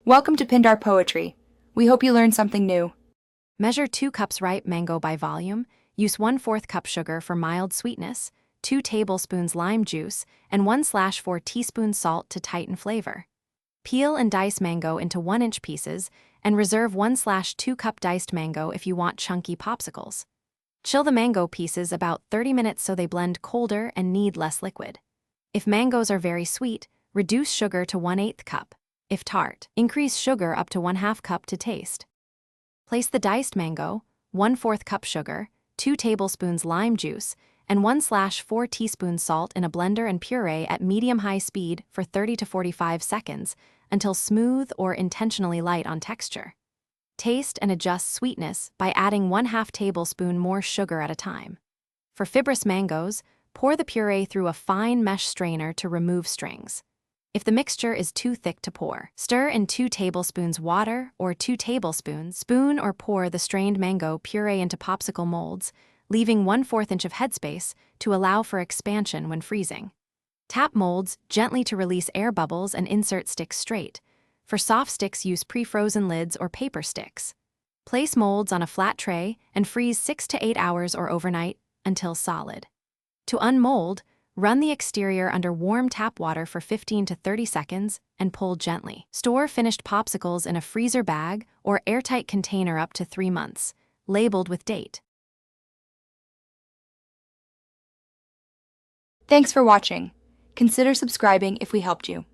Welcome to Pindar Poetry. We hope you learned something new. Measure 2 cups ripe mango by volume, use 1/4 cup sugar for mild sweetness, 2 tablespoons lime juice, and 1/4 teaspoons salt to tighten flavor. Peel and dice mango into 1-inch pieces, and reserve 1/2 cup diced mango if you want chunky popsicles. Chill the mango pieces about 30 minutes so they blend colder and need less liquid. If mangoes are very sweet, reduce sugar to 1/8 cup. If tart, increase sugar up to 1/2 cup to taste. Place the diced mango, 1/4 cup sugar, 2 tablespoons lime juice, and 1/4 teaspoons salt in a blender and puree at medium-high speed for 30 to 45 seconds until smooth or intentionally light on texture. Taste and adjust sweetness by adding 1/2 tablespoon more sugar at a time. For fibrous mangoes, pour the puree through a fine mesh strainer to remove strings. If the mixture is too thick to pour, stir in 2 tablespoons water or 2 tablespoons, spoon or pour the strained mango puree into popsicle molds, leaving 1/4 inch of headspace to allow for expansion when freezing. Tap molds gently to release air bubbles and insert sticks straight. For soft sticks, use pre-frozen lids or paper sticks. Place molds on a flat tray and freeze 6 to 8 hours or overnight until solid. To unmold, run the exterior under warm tap water for 15 to 30 seconds and pull gently. Store finished popsicles in a freezer bag or airtight container up to 3 months, labeled with date. Thanks for watching. Consider subscribing if we helped you.